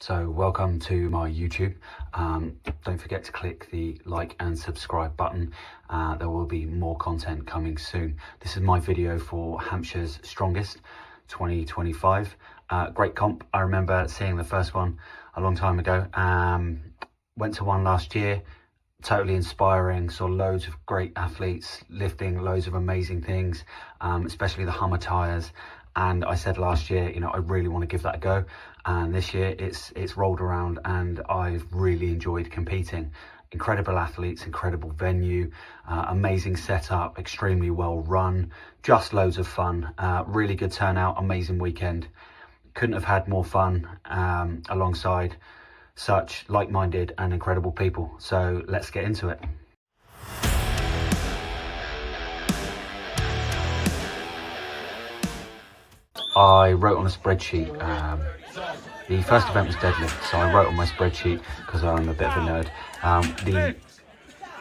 So welcome to my YouTube. Don't forget to click the like and subscribe button. There will be more content coming soon. This is my video for Hampshire's Strongest 2025. Great comp. I remember seeing the first one a long time ago. Went to one last year. Totally inspiring. Saw loads of great athletes lifting loads of amazing things, especially the Hummer tyres. And I said last year, you know, I really want to give that a go. And this year it's rolled around and I've really enjoyed competing. Incredible athletes, incredible venue, amazing setup, extremely well run, just loads of fun, really good turnout, amazing weekend. Couldn't have had more fun alongside such like-minded and incredible people. So let's get into it. I wrote on a spreadsheet. The first event was deadlift, so I wrote on my spreadsheet, because I'm a bit of a nerd, the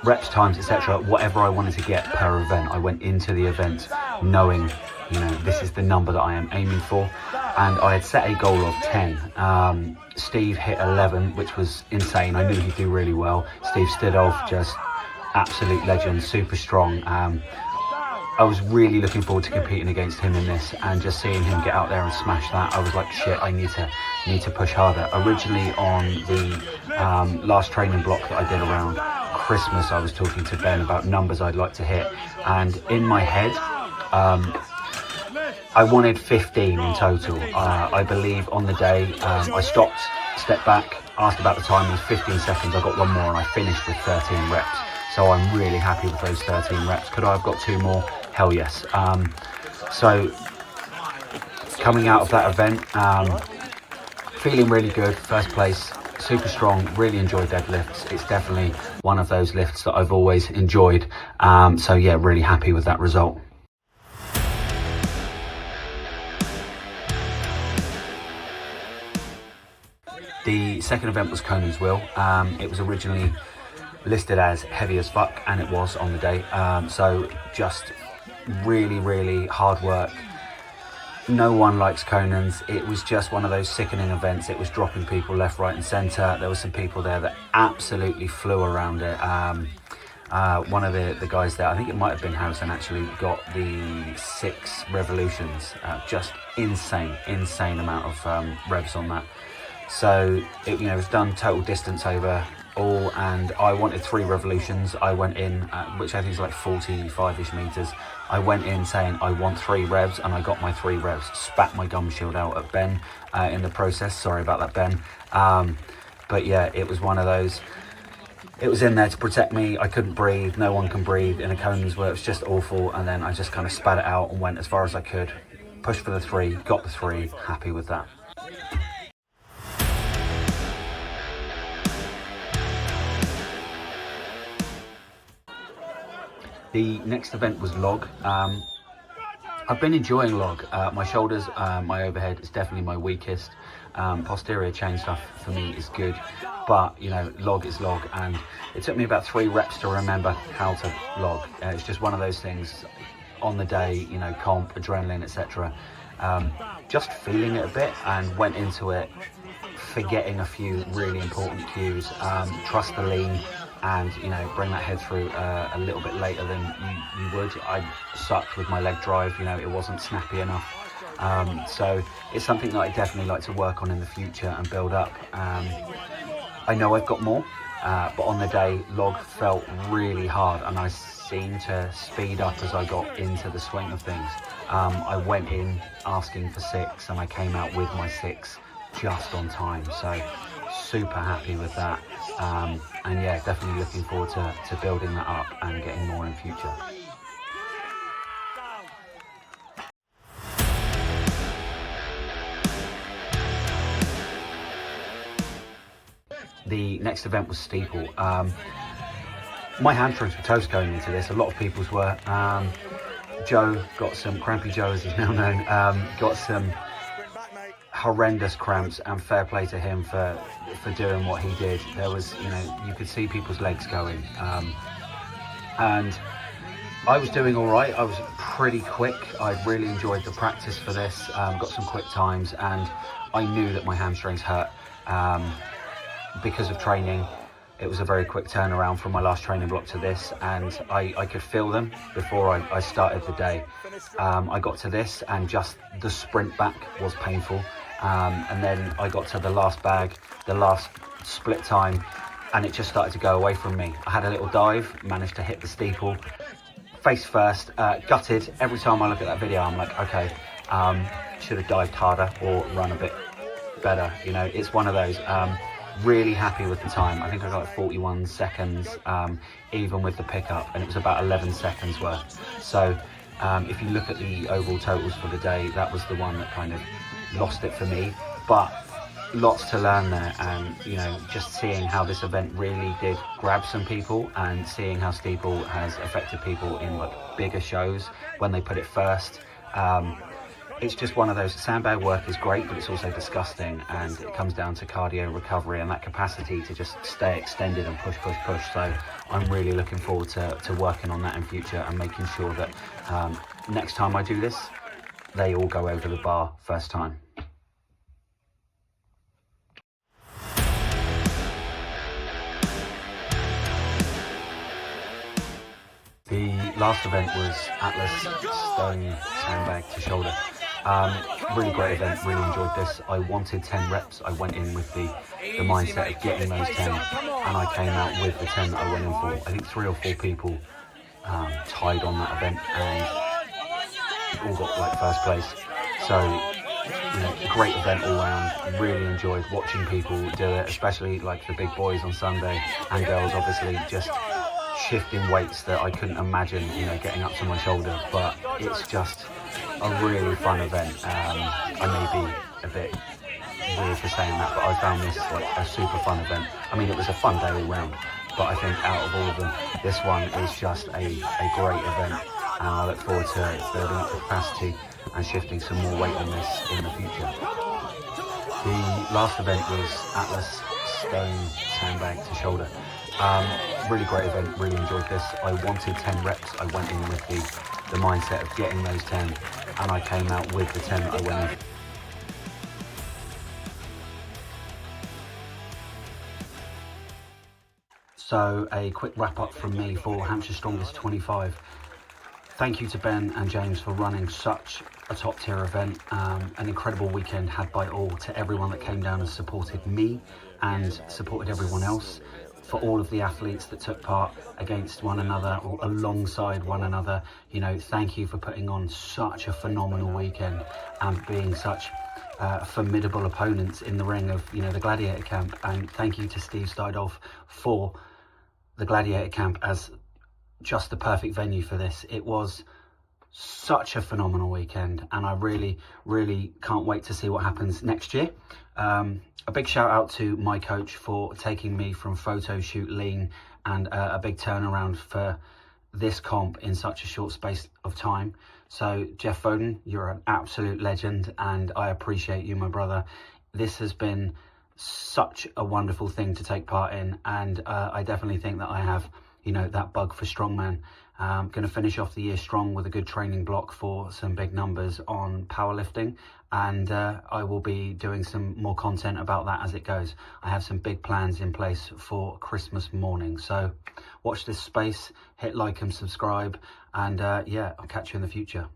reps, times, etc., whatever I wanted to get per event. I went into the event knowing, you know, this is the number that I am aiming for, and I had set a goal of 10. Steve hit 11, which was insane. I knew he'd do really well. Steve stood off, just absolute legend, super strong. I was really looking forward to competing against him in this, and just seeing him get out there and smash that, I was like, shit, I need to push harder. Originally on the last training block that I did around Christmas, I was talking to Ben about numbers I'd like to hit, and in my head I wanted 15 in total. I believe on the day I stopped, stepped back, asked about the time. It was 15 seconds. I got one more and I finished with 13 reps. So I'm really happy with those 13 reps. Could I have got 2 more? Hell yes. So coming out of that event, feeling really good. First place, super strong, really enjoyed deadlifts. It's definitely one of those lifts that I've always enjoyed. So yeah, really happy with that result. The second event was Conan's Will. It was originally listed as heavy as fuck, and it was on the day. So just really hard work. No one likes Conan's. It was just one of those sickening events. It was dropping people left, right and centre. There were some people there that absolutely flew around it. One of the guys there, I think it might have been Harrison, actually got the 6 revolutions. Just insane amount of revs on that. So it, you know, it was done total distance over all, and I wanted 3 revolutions. I went in, which I think is like 45-ish meters. I went in saying I want 3 revs, and I got my 3 revs. Spat my gum shield out at Ben in the process. Sorry about that, Ben. But yeah, it was one of those. It was in there to protect me. I couldn't breathe. No one can breathe in a Conan's where it's just awful. And then I just kind of spat it out and went as far as I could. Pushed for the 3, got the 3. Happy with that. The next event was log. I've been enjoying log. My shoulders, my overhead is definitely my weakest. Posterior chain stuff for me is good, but you know, log is log, and it took me about 3 reps to remember how to log. It's just one of those things on the day, you know, comp, adrenaline, etc. Just feeling it a bit, and went into it forgetting a few really important cues. Trust the lean, and you know, bring that head through a little bit later than you would. I sucked with my leg drive, you know, it wasn't snappy enough. So it's something that I definitely like to work on in the future and build up. I know I've got more, but on the day, log felt really hard, and I seemed to speed up as I got into the swing of things. I went in asking for 6, and I came out with my 6 just on time. So super happy with that. And yeah, definitely looking forward to building that up and getting more in future. The next event was steeple. My hamstrings were toast going into this. A lot of people's were. Joe got some, Crampy Joe as he's now known, got some horrendous cramps, and fair play to him for doing what he did. There was, you know, you could see people's legs going, and I was doing all right. I was pretty quick. I really enjoyed the practice for this. Got some quick times, and I knew that my hamstrings hurt. Because of training, it was a very quick turnaround from my last training block to this, and I could feel them before I started the day. I got to this and just the sprint back was painful, and then I got to the last bag, the last split time, and it just started to go away from me. I had a little dive, managed to hit the steeple face first, gutted. Every time I look at that video I'm like, okay, should have dived harder or run a bit better. You know, it's one of those. Really happy with the time. I think I got 41 seconds, even with the pickup, and it was about 11 seconds worth. So if you look at the overall totals for the day, that was the one that kind of lost it for me. But lots to learn there, and you know, just seeing how this event really did grab some people, and seeing how steeple has affected people in like bigger shows when they put it first. It's just one of those. Sandbag work is great, but it's also disgusting, and it comes down to cardio recovery and that capacity to just stay extended and push. So I'm really looking forward to working on that in future and making sure that next time I do this, they all go over the bar first time. The last event was Atlas Stone Sandbag to Shoulder. Really great event, really enjoyed this. I wanted 10 reps. I went in with the mindset of getting those 10, and I came out with the 10 that I went in for. I think 3 or 4 people tied on that event and all got like first place. So, you know, great event all round. Really enjoyed watching people do it, especially like the big boys on Sunday and girls, obviously, just shifting weights that I couldn't imagine, you know, getting up to my shoulder. But it's just a really fun event. I may be a bit weird for saying that, but I found this like a super fun event. I mean, it was a fun day all round, but I think out of all of them, this one is just a great event, and I look forward to building up the capacity and shifting some more weight on this in the future. The last event was Atlas Stone Sandbag to Shoulder. Really great event, really enjoyed this. I wanted 10 reps. I went in with the mindset of getting those 10, and I came out with the 10 that I went in. So a quick wrap up from me for Hampshire Strongest 25. Thank you to Ben and James for running such a top tier event. An incredible weekend had by all. To everyone that came down and supported me and supported everyone else. For all of the athletes that took part against one another or alongside one another, you know, thank you for putting on such a phenomenal weekend and being such formidable opponents in the ring of, you know, the Gladiator Camp. And thank you to Steve Stidolf for the Gladiator Camp as just the perfect venue for this. It was such a phenomenal weekend, and I really can't wait to see what happens next year. A big shout out to my coach for taking me from photo shoot lean, and a big turnaround for this comp in such a short space of time. So Geoff Foden, you're an absolute legend, and I appreciate you, my brother. This has been such a wonderful thing to take part in, and I definitely think that I have, you know, that bug for strongman. Going to finish off the year strong with a good training block for some big numbers on powerlifting, and I will be doing some more content about that as it goes. I have some big plans in place for Christmas morning, so watch this space, hit like and subscribe, and yeah, I'll catch you in the future.